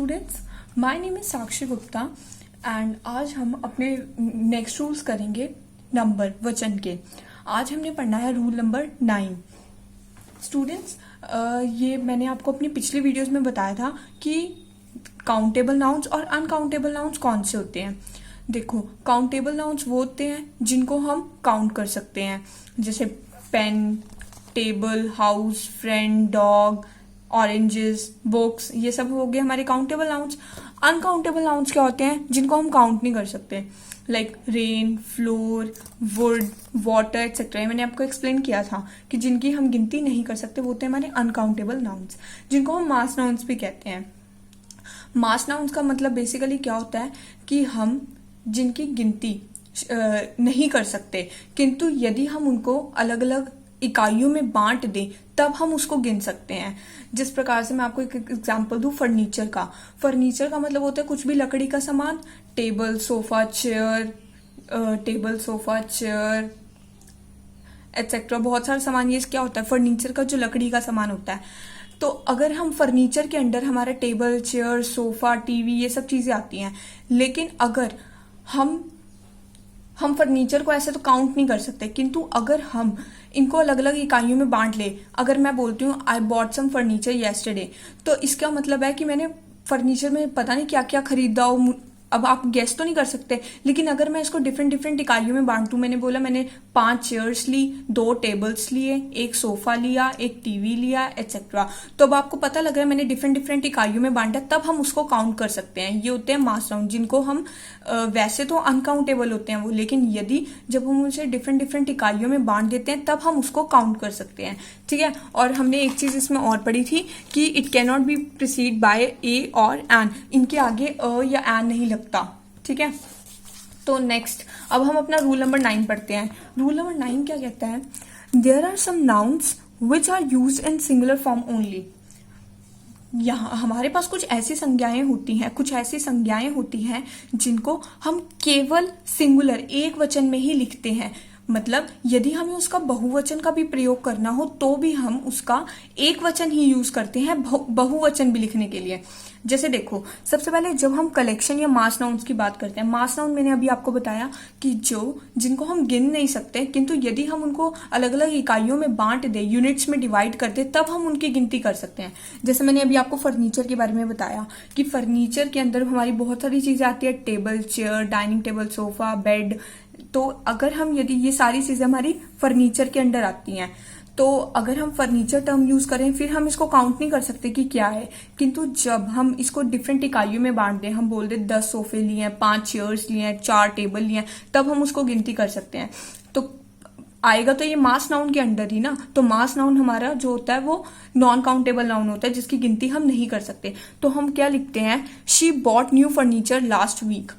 Students, my name is Sakshi Gupta and आज हम अपने नेक्स्ट रूल्स करेंगे नंबर वचन के। आज हमने पढ़ना है रूल नंबर 9। स्टूडेंट्स, ये मैंने आपको अपनी पिछली वीडियोस में बताया था कि काउंटेबल नाउन्स और अनकाउंटेबल नाउन्स कौन से होते हैं। देखो, काउंटेबल नाउन्स वो होते हैं जिनको हम काउंट कर सकते हैं, जैसे pen, table, house, friend, dog, oranges, books, ये सब हो गए हमारे काउंटेबल नाउन्स। अनकाउंटेबल नाउन्स क्या होते हैं जिनको हम काउंट नहीं कर सकते, like rain, floor, would, water etcetera. मैंने आपको एक्सप्लेन किया था कि जिनकी हम गिनती नहीं कर सकते वो होते हैं हमारे अनकाउंटेबल नाउन्स, जिनको हम मास नाउन्स भी कहते हैं। मास नाउन्स का मतलब बेसिकली क्या होता है कि हम जिनकी गिनती नहीं कर सकते, किंतु यदि हम उनको अलग अलग इकाइयों में बांट दें तब हम उसको गिन सकते हैं। जिस प्रकार से मैं आपको एक एग्जांपल दूं फर्नीचर का। फर्नीचर का मतलब होता है कुछ भी लकड़ी का सामान, टेबल, सोफा, चेयर एक्सेट्रा। बहुत सारा सामान ये क्या होता है, फर्नीचर का जो लकड़ी का सामान होता है। तो अगर हम फर्नीचर के अंडर हमारा टेबल, चेयर, सोफा, टीवी ये सब चीजें आती हैं, लेकिन अगर हम फर्नीचर को ऐसे तो काउंट नहीं कर सकते, किंतु अगर हम इनको अलग अलग इकाइयों में बांट ले, अगर मैं बोलती हूँ I bought some furniture yesterday, तो इसका मतलब है कि मैंने फर्नीचर में पता नहीं क्या क्या खरीदा हो। अब आप गेस तो नहीं कर सकते, लेकिन अगर मैं इसको डिफरेंट डिफरेंट इकाइयों में बांटूं, मैंने बोला मैंने 5 चेयर्स ली, 2 टेबल्स लिए, एक सोफा लिया, एक टीवी लिया एक्सेट्रा, तो अब आपको पता लग रहा है मैंने डिफरेंट डिफरेंट इकाइयों में बांटा, तब हम उसको काउंट कर सकते हैं। ये होते हैं मास नाउन, जिनको हम वैसे तो अनकाउंटेबल होते हैं वो, लेकिन यदि जब हम उसे डिफरेंट डिफरेंट इकाइयों में बांट देते हैं तब हम उसको काउंट कर सकते हैं। ठीक है। और हमने एक चीज इसमें और पढ़ी थी कि it can not be preceded by a और एन, इनके आगे अ या एन नहीं लगता। ठीक है। तो नेक्स्ट अब हम अपना रूल नंबर 9 पढ़ते हैं। रूल नंबर 9 क्या कहता है, there are some nouns which are used in singular form only. यहाँ हमारे पास कुछ ऐसी संज्ञाएं होती हैं जिनको हम केवल सिंगुलर एक वचन में ही लिखते हैं। मतलब यदि हमें उसका बहुवचन का भी प्रयोग करना हो तो भी हम उसका एक वचन ही यूज करते हैं बहुवचन भी लिखने के लिए। जैसे देखो, सबसे पहले जब हम कलेक्शन या मास नाउन्स की बात करते हैं, मास नाउन मैंने अभी आपको बताया कि जिनको हम गिन नहीं सकते, किंतु यदि हम उनको अलग अलग इकाइयों में बांट दे, यूनिट्स में डिवाइड कर दे, तब हम उनकी गिनती कर सकते हैं। जैसे मैंने अभी आपको फर्नीचर के बारे में बताया कि फर्नीचर के अंदर हमारी बहुत सारी चीजें आती है, table, chair, dining table, sofa, bed. तो अगर हम यदि ये सारी चीजें हमारी फर्नीचर के अंडर आती हैं, तो अगर हम फर्नीचर टर्म यूज करें फिर हम इसको काउंट नहीं कर सकते कि क्या है, किंतु जब हम इसको डिफरेंट इकाइयों में बांट दें, हम बोल दे 10 सोफे लिए हैं, 5 चेयर्स लिए हैं, 4 टेबल लिए हैं, तब हम उसको गिनती कर सकते हैं। तो आएगा तो ये मास नाउन के अंडर ही ना। तो मास नाउन हमारा जो होता है वो नॉन काउंटेबल नाउन होता है, जिसकी गिनती हम नहीं कर सकते। तो हम क्या लिखते हैं, she bought new furniture last week.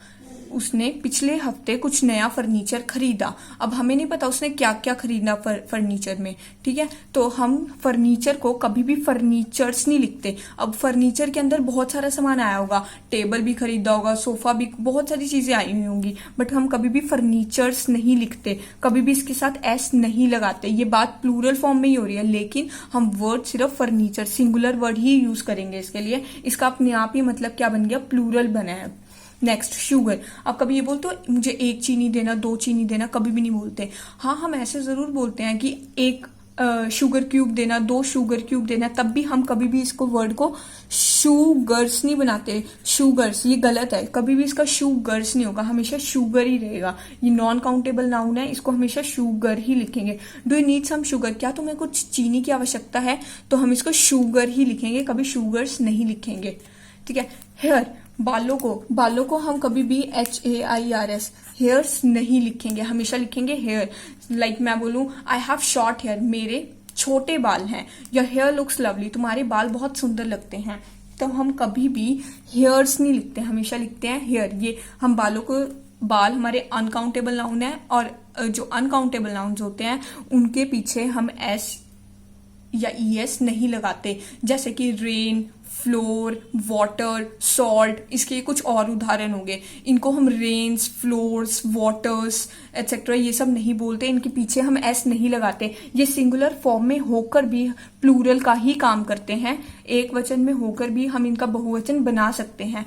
उसने पिछले हफ्ते कुछ नया फर्नीचर खरीदा। अब हमें नहीं पता उसने क्या क्या खरीदा फर्नीचर में। ठीक है। तो हम फर्नीचर को कभी भी फर्नीचर्स नहीं लिखते। अब फर्नीचर के अंदर बहुत सारा सामान आया होगा, टेबल भी खरीदा होगा, सोफा भी, बहुत सारी चीजें आई हुई होंगी, बट हम कभी भी फर्नीचर्स नहीं लिखते, कभी भी इसके साथ एस नहीं लगाते। ये बात प्लूरल फॉर्म में ही हो रही है, लेकिन हम वर्ड सिर्फ फर्नीचर सिंगुलर वर्ड ही यूज करेंगे इसके लिए। इसका अपने आप ही मतलब क्या बन गया, प्लूरल बना है। Next, sugar. अब कभी ये बोलते हो मुझे 1 चीनी देना, 2 चीनी देना, कभी भी नहीं बोलते। हाँ, हम ऐसे जरूर बोलते हैं कि 1 शुगर क्यूब देना, 2 शुगर क्यूब देना, तब भी हम कभी भी इसको वर्ड को शुगर्स नहीं बनाते। शुगर्स ये गलत है, कभी भी इसका शुगर्स नहीं होगा, हमेशा शुगर ही रहेगा। ये नॉन काउंटेबल नाउन है, इसको हमेशा शुगर ही लिखेंगे। Do you need some sugar, क्या तुम्हें कुछ चीनी की आवश्यकता है, तो हम इसको शुगर ही लिखेंगे, कभी शुगर्स नहीं लिखेंगे। ठीक है। हेयर, बालों को हम कभी भी HAIRS हेयर्स नहीं लिखेंगे, हमेशा लिखेंगे हेयर। लाइक मैं बोलूं आई हैव शॉर्ट हेयर, मेरे छोटे बाल हैं, या हेयर लुक्स लवली, तुम्हारे बाल बहुत सुंदर लगते हैं, तो हम कभी भी हेयर्स नहीं लिखते, हमेशा लिखते हैं हेयर। ये हम बाल हमारे अनकाउंटेबल नाउन है, और जो अनकाउंटेबल नाउन्स होते हैं उनके पीछे हम या ईएस नहीं लगाते, जैसे कि रेन, फ्लोर, वाटर, सॉल्ट। इसके कुछ और उदाहरण हो गए। इनको हम रेन्स, फ्लोर्स, वाटर्स एटसेट्रा ये सब नहीं बोलते, इनके पीछे हम एस नहीं लगाते। ये सिंगुलर फॉर्म में होकर भी प्लूरल का ही काम करते हैं, एक वचन में होकर भी हम इनका बहुवचन बना सकते हैं,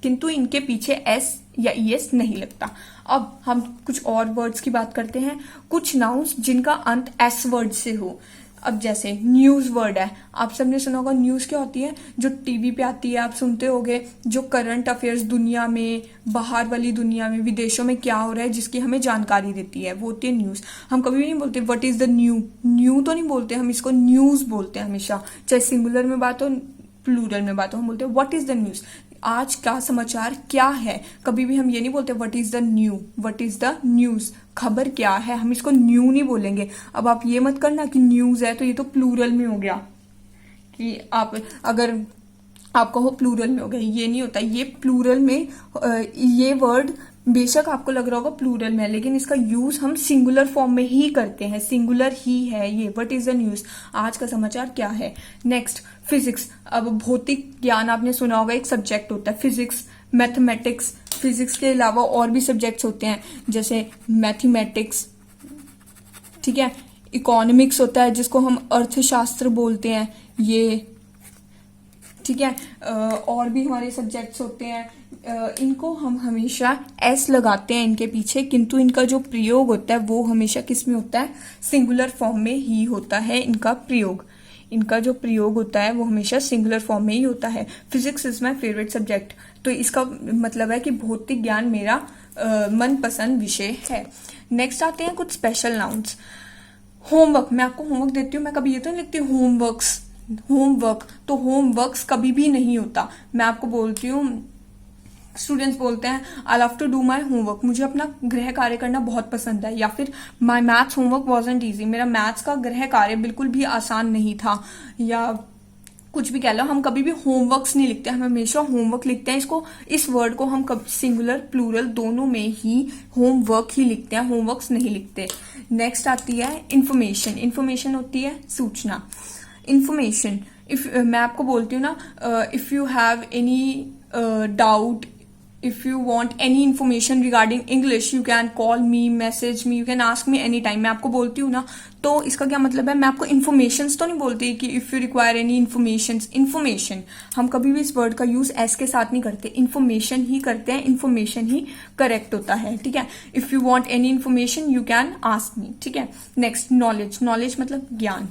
किंतु इनके पीछे एस या ईएस नहीं लगता। अब हम कुछ और वर्ड्स की बात करते हैं, कुछ नाउन्स जिनका अंत एस वर्ड से हो। अब जैसे न्यूज वर्ड है, आप सबने सुना होगा न्यूज क्या होती है, जो टीवी पे आती है, आप सुनते होगे, जो करंट अफेयर्स दुनिया में, बाहर वाली दुनिया में, विदेशों में क्या हो रहा है जिसकी हमें जानकारी देती है, वो होती है न्यूज। हम कभी भी नहीं बोलते what is the new, new तो नहीं बोलते, हम इसको न्यूज बोलते हैं हमेशा, चाहे सिंगुलर में बात हो प्लूरल में बात हो, हम बोलते हैं व्हाट इज द न्यूज, आज का समाचार क्या है। कभी भी हम ये नहीं बोलते what is the new, what is the news, खबर क्या है, हम इसको न्यू नहीं बोलेंगे। अब आप ये मत करना कि न्यूज है तो ये तो प्लूरल में हो गया, कि आप अगर आप कहो प्लूरल में हो गया, ये नहीं होता। ये प्लूरल में ये वर्ड बेशक आपको लग रहा होगा प्लूरल में, लेकिन इसका यूज हम सिंगुलर फॉर्म में ही करते हैं, सिंगुलर ही है ये। व्हाट इज द न्यूज, आज का समाचार क्या है। Next physics. अब भौतिक ज्ञान आपने सुना होगा, एक सब्जेक्ट होता है फिजिक्स, मैथमेटिक्स। फिजिक्स के अलावा और भी सब्जेक्ट्स होते हैं, जैसे मैथमेटिक्स, ठीक है। इकोनॉमिक्स होता है जिसको हम अर्थशास्त्र बोलते हैं, ये ठीक है। और भी हमारे सब्जेक्ट्स होते हैं, इनको हम हमेशा एस लगाते हैं इनके पीछे, किंतु इनका जो प्रयोग होता है वो हमेशा किस में होता है, सिंगुलर फॉर्म में ही होता है। इनका प्रयोग, इनका जो प्रयोग होता है वो हमेशा सिंगुलर फॉर्म में ही होता है। Physics is my favourite subject, तो इसका मतलब है कि भौतिक ज्ञान मेरा मनपसंद विषय है। नेक्स्ट आते हैं कुछ स्पेशल नाउन्स। होमवर्क, मैं आपको होमवर्क देती हूँ, मैं कभी ये तो नहीं लिखती होमवर्क्स, होमवर्क, तो होमवर्क्स कभी भी नहीं होता। मैं आपको बोलती हूँ, स्टूडेंट्स बोलते हैं I love to do my homework, मुझे अपना गृह कार्य करना बहुत पसंद है, या फिर माई मैथ्स होमवर्क वॉजंट ईजी, मेरा मैथ्स का गृह कार्य बिल्कुल भी आसान नहीं था, या कुछ भी कह लो। हम कभी भी होमवर्क्स नहीं लिखते, हम हमेशा होमवर्क लिखते हैं। इसको, इस वर्ड को हम कब सिंगुलर प्लूरल दोनों में ही होमवर्क ही लिखते हैं, होमवर्क्स नहीं लिखते। नेक्स्ट आती है इंफॉर्मेशन। इंफॉर्मेशन होती है सूचना। इंफॉर्मेशन, इफ मैं आपको बोलती हूँ ना, if you have any doubt, if you want any information regarding English you can call me, message me, you can ask me anytime। मैं आपको बोलती हूँ ना, तो इसका क्या मतलब है, मैं आपको informations तो नहीं बोलती कि if you require any informations। information, हम कभी भी इस वर्ड का यूज एस के साथ नहीं करते, information ही करते हैं, information ही करेक्ट होता है, ठीक है। if you want any information you can ask me, ठीक है। Next knowledge। knowledge मतलब ज्ञान।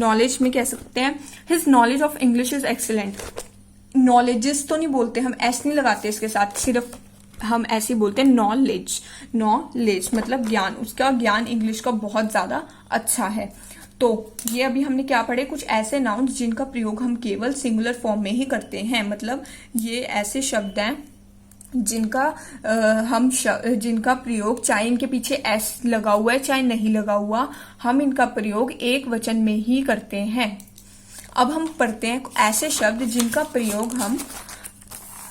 knowledge में कह सकते हैं his knowledge of English is excellent। Knowledges तो नहीं बोलते, हम एस नहीं लगाते इसके साथ, सिर्फ हम ऐसे बोलते हैं नॉलेज। नॉलेज मतलब ज्ञान, उसका ज्ञान इंग्लिश का बहुत ज्यादा अच्छा है। तो ये अभी हमने क्या पढ़े, कुछ ऐसे नाउन्स जिनका प्रयोग हम केवल सिंगुलर फॉर्म में ही करते हैं, मतलब ये ऐसे शब्द हैं जिनका जिनका प्रयोग, चाहे इनके पीछे एस लगा हुआ है चाहे नहीं लगा हुआ, हम इनका प्रयोग एक वचन में ही करते हैं। अब हम पढ़ते हैं ऐसे शब्द जिनका प्रयोग हम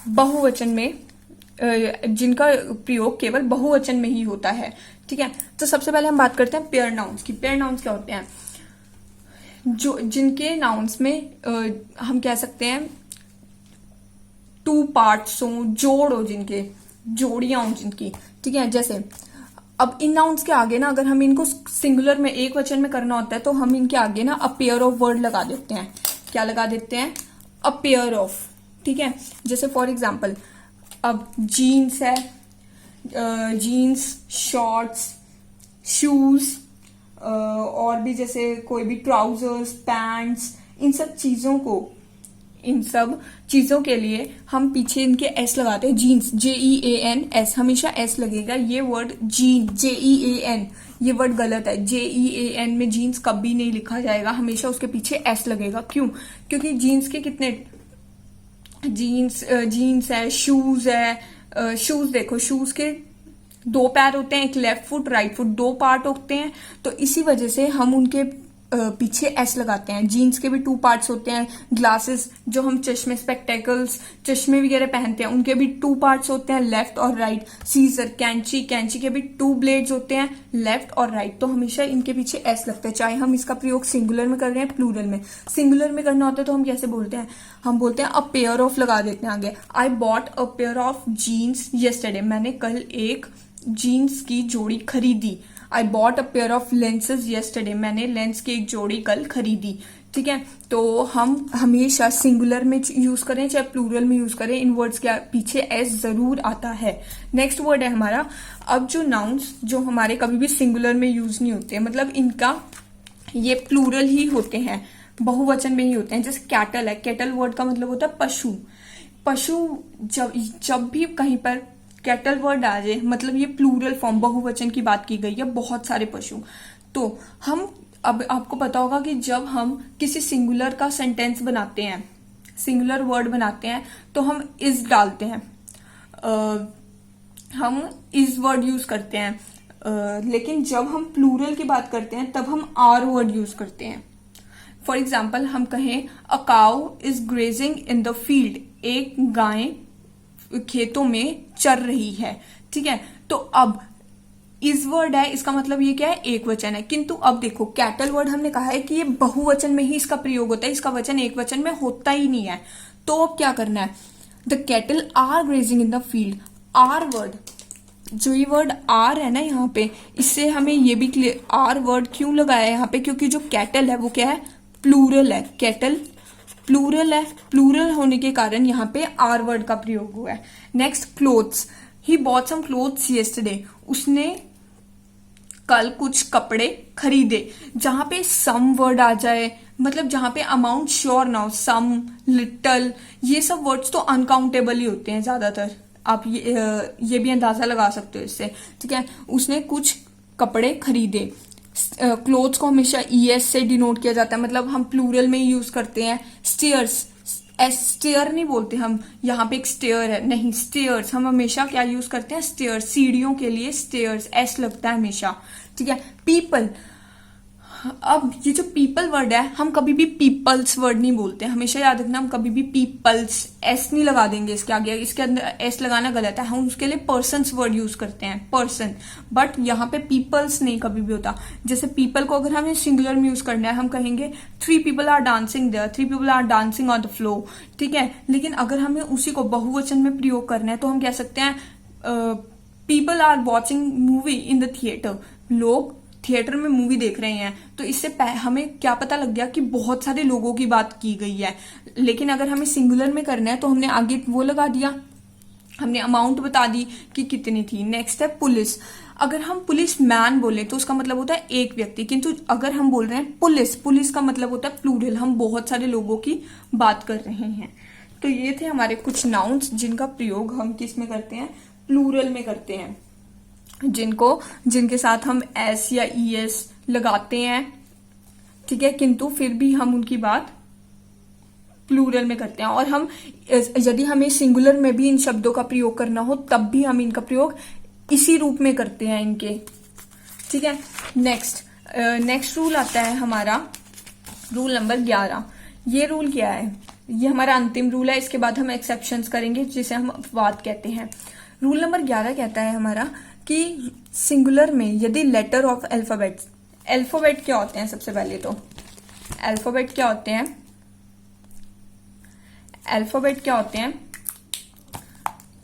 बहुवचन में, जिनका प्रयोग केवल बहुवचन में ही होता है, ठीक है। तो सबसे पहले हम बात करते हैं पेयर नाउन्स की। पेयर नाउन्स क्या होते हैं, जो जिनके नाउन्स में हम कह सकते हैं टू पार्ट्स हो, जोड़ हो, जिनके जोड़ियां हो जिनकी, ठीक है। जैसे अब इन नाउन्स के आगे ना, अगर हम इनको सिंगुलर में एक वचन में करना होता है तो हम इनके आगे ना अ पेयर ऑफ वर्ड लगा देते हैं। क्या लगा देते हैं, अ पेयर ऑफ, ठीक है। जैसे फॉर एग्जाम्पल, अब जीन्स है, जीन्स, शॉर्ट्स, शूज, और भी जैसे कोई भी ट्राउजर्स, पैंट्स, इन सब चीजों के लिए हम पीछे इनके एस लगाते हैं। जीन्स, JEAN, हमेशा एस लगेगा। ये वर्ड जीन, JEAN, ये वर्ड गलत है। JEAN में जीन्स कभी नहीं लिखा जाएगा, हमेशा उसके पीछे एस लगेगा। क्यों, क्योंकि जीन्स के कितने जीन्स है, शूज है। शूज देखो, शूज के दो पैर होते हैं, एक लेफ्ट फुट राइट फुट, दो पार्ट होते हैं, तो इसी वजह से हम उनके पीछे एस लगाते हैं। जीन्स के भी 2 पार्ट्स होते हैं। ग्लासेस जो हम चश्मे, स्पेक्टेकल्स, चश्मे वगैरह पहनते हैं, उनके भी 2 पार्ट्स होते हैं, लेफ्ट और राइट। सीजर, कैंची, कैंची के भी 2 ब्लेड्स होते हैं, लेफ्ट और राइट। तो हमेशा इनके पीछे एस लगता है, चाहे हम इसका प्रयोग सिंगुलर में कर रहे हैं, प्लूरल में। सिंगुलर में करना होता है तो हम कैसे बोलते हैं, हम बोलते हैं अ पेयर ऑफ, लगा देते हैं आगे। I bought a pair of jeans yesterday, मैंने कल एक जीन्स की जोड़ी खरीदी। I bought a pair of lenses yesterday, मैंने लेंस की एक जोड़ी कल खरीदी। ठीक है, तो हम हमेशा सिंगुलर में यूज करें चाहे प्लूरल में यूज करें, इन वर्ड्स के पीछे एस जरूर आता है। नेक्स्ट वर्ड है हमारा, अब जो नाउन्स जो हमारे कभी भी सिंगुलर में यूज नहीं होते, मतलब इनका ये प्लूरल ही होते हैं, बहुवचन में ही होते हैं। जैसे कैटल है, कैटल वर्ड का मतलब होता है पशु। पशु जब भी कहीं पर कैटल वर्ड आ जाए, मतलब ये प्लूरल फॉर्म, बहुवचन की बात की गई है, बहुत सारे पशु। तो हम, अब आपको पता होगा कि जब हम किसी सिंगुलर का सेंटेंस बनाते हैं, सिंगुलर वर्ड बनाते हैं, तो हम इज डालते हैं, हम इज वर्ड यूज करते हैं। लेकिन जब हम प्लूरल की बात करते हैं तब हम आर वर्ड यूज करते हैं। फॉर एग्जाम्पल हम कहें a cow is grazing in the field, एक गाय खेतों में चर रही है। ठीक है, तो अब इस वर्ड है, इसका मतलब ये क्या है, एक वचन है। किंतु अब देखो कैटल वर्ड हमने कहा है कि ये बहुवचन में ही इसका प्रयोग होता है, इसका वचन एक वचन में होता ही नहीं है। तो अब क्या करना है, the cattle are grazing in the field. Are word, जो ये वर्ड आर है ना यहाँ पे, इससे हमें ये भी क्लियर, आर वर्ड क्यों लगाया है यहाँ पे, क्योंकि जो कैटल है वो क्या है, प्लूरल है। कैटल प्लूरल है, प्लूरल होने के कारण यहाँ पे आर वर्ड का प्रयोग हुआ है। Next, clothes, he bought some clothes yesterday, उसने कल कुछ कपड़े खरीदे। जहां पे सम वर्ड आ जाए, मतलब जहां पे अमाउंट श्योर ना हो, सम, लिटल, ये सब वर्ड्स तो अनकाउंटेबल ही होते हैं ज्यादातर। आप ये भी अंदाजा लगा सकते हो इससे। ठीक है, उसने कुछ कपड़े खरीदे। क्लोथ्स को हमेशा ईएस से डिनोट किया जाता है, मतलब हम प्लूरल में यूज करते हैं। स्टेयर्स, स्टेयर नहीं बोलते हम, यहाँ पे एक स्टेयर है, नहीं, स्टेयर्स हम हमेशा क्या यूज करते हैं, स्टेयर्स, सीढ़ियों के लिए स्टेयर्स, एस लगता है हमेशा। ठीक है, पीपल, अब ये जो पीपल वर्ड है, हम कभी भी पीपल्स वर्ड नहीं बोलते, हमेशा याद रखना, हम कभी भी पीपल्स, एस नहीं लगा देंगे इसके आगे, इसके अंदर एस लगाना गलत है। हम उसके लिए पर्सन्स वर्ड यूज करते हैं, पर्सन, बट यहाँ पे पीपल्स नहीं कभी भी होता। जैसे पीपल को अगर हमें सिंगुलर में यूज करना है, हम कहेंगे 3 people are dancing there, 3 people are dancing on the floor. ठीक है, लेकिन अगर हमें उसी को बहुवचन में प्रयोग करना है तो हम कह सकते हैं people are watching movie in the theatre, लोग थिएटर में मूवी देख रहे हैं। तो इससे हमें क्या पता लग गया कि बहुत सारे लोगों की बात की गई है। लेकिन अगर हमें सिंगुलर में करना है तो हमने आगे वो लगा दिया, हमने अमाउंट बता दी कि कितनी थी। नेक्स्ट है पुलिस, अगर हम पुलिस मैन बोले तो उसका मतलब होता है एक व्यक्ति, किंतु अगर हम बोल रहे हैं पुलिस, पुलिस का मतलब होता है प्लूरल, हम बहुत सारे लोगों की बात कर रहे हैं। तो ये थे हमारे कुछ नाउन्स जिनका प्रयोग हम किस में करते हैं, प्लूरल में करते हैं, जिनके साथ हम एस या ईएस लगाते हैं। ठीक है, किंतु फिर भी हम उनकी बात प्लूरल में करते हैं। और हम यदि हमें सिंगुलर में भी इन शब्दों का प्रयोग करना हो तब भी हम इनका प्रयोग इसी रूप में करते हैं इनके। ठीक है, नेक्स्ट रूल आता है हमारा रूल नंबर 11। ये रूल क्या है, ये हमारा अंतिम रूल है, इसके बाद हम एक्सेप्शंस करेंगे जिसे हम अपवाद कहते हैं। रूल नंबर 11 कहता है हमारा कि सिंगुलर में यदि लेटर ऑफ अल्फाबेट, अल्फाबेट क्या होते हैं, सबसे पहले तो अल्फाबेट क्या होते हैं, अल्फाबेट क्या होते हैं,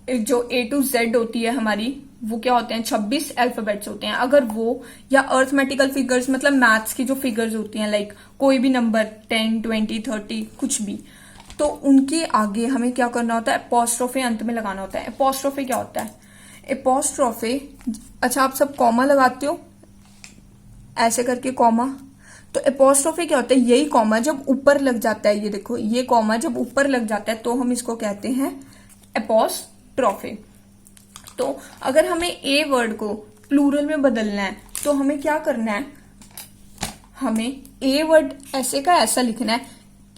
जो A to Z होती है हमारी, वो क्या होते हैं, 26 अल्फाबेट्स होते हैं। अगर वो, या अर्थमेटिकल फिगर्स, मतलब मैथ्स की जो फिगर्स होती हैं, लाइक कोई भी नंबर 10, 20, 30 कुछ भी, तो उनके आगे हमें क्या करना होता है, एपोस्ट्रोफे अंत में लगाना होता है। एपोस्ट्रोफे क्या होता है, एपोस्ट्रोफे, अच्छा आप सब कॉमा लगाते हो ऐसे करके कॉमा, तो एपोस्ट्रोफे क्या होता है, यही कॉमा जब ऊपर लग जाता है, ये देखो ये कॉमा जब ऊपर लग जाता है तो हम इसको कहते हैं एपोस्ट्रोफे। तो अगर हमें ए वर्ड को प्लूरल में बदलना है तो हमें क्या करना है, हमें ए वर्ड ऐसे का ऐसा लिखना है,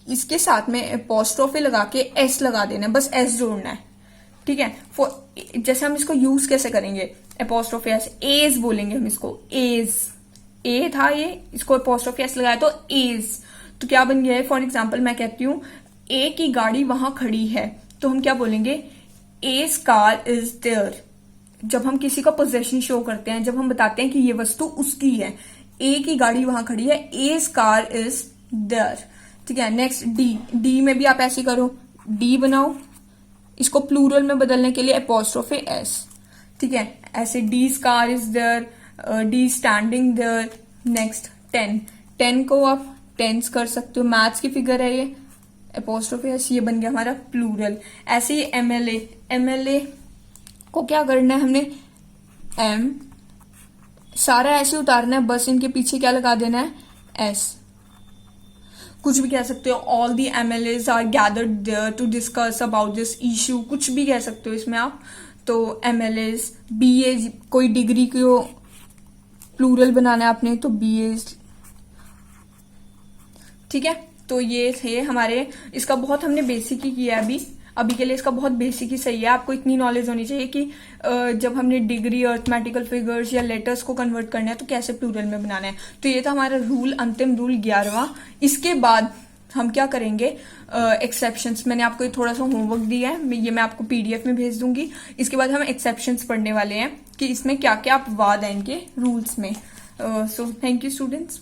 इसके साथ में एपोस्ट्रोफे लगा के एस लगा देना है, बस एस जोड़ना है। ठीक है, जैसे हम इसको यूज कैसे करेंगे, एपोस्ट्रोफे एस, एज बोलेंगे हम इसको, एज, ए था ये, इसको अपोस्ट्रोफी एस लगाया तो एज, तो क्या बन गया है? फॉर एग्जाम्पल मैं कहती हूँ ए की गाड़ी वहां खड़ी है, तो हम क्या बोलेंगे? As car is there. जब हम किसी का पोजेशन शो करते हैं, जब हम बताते हैं कि ये वस्तु उसकी है, ए की गाड़ी वहां खड़ी है, एज कार इज देयर। ठीक है, नेक्स्ट डी। डी में भी आप ऐसे करो, डी बनाओ, इसको प्लूरल में बदलने के लिए अपोस्ट्रोफी एस। ठीक है, ऐसे the car is there, the standing there. Next 10, 10 को आप टेंस कर सकते हो, मैथ्स की फिगर है ये, अपोस्ट्रोफी एस, ये बन गया हमारा प्लूरल। ऐसे ही एमएलए, एमएलए को क्या करना है हमने? एम सारा ऐसे उतारना है, बस इनके पीछे क्या लगा देना है? एस। कुछ भी कह सकते हो, all the MLAs are gathered there to discuss about this issue, कुछ भी कह सकते हो इसमें आप। तो एमएलएज, बीए, कोई डिग्री को प्लूरल बनाना है आपने तो बीए। ठीक है, तो ये थे हमारे, इसका बहुत हमने बेसिक ही किया है अभी के लिए इसका बहुत बेसिक ही सही है। आपको इतनी नॉलेज होनी चाहिए कि जब हमने डिग्री, अर्थमेटिकल फिगर्स या लेटर्स को कन्वर्ट करना है तो कैसे प्लूरल में बनाना है। तो ये था हमारा रूल, अंतिम रूल 11वां। इसके बाद हम क्या करेंगे? एक्सेप्शंस। मैंने आपको ये थोड़ा सा होमवर्क दिया है, ये मैं आपको पीडीएफ में भेज दूंगी। इसके बाद हम एक्सेप्शंस पढ़ने वाले हैं कि इसमें क्या क्या अपवाद हैं इनके रूल्स में। So thank you students.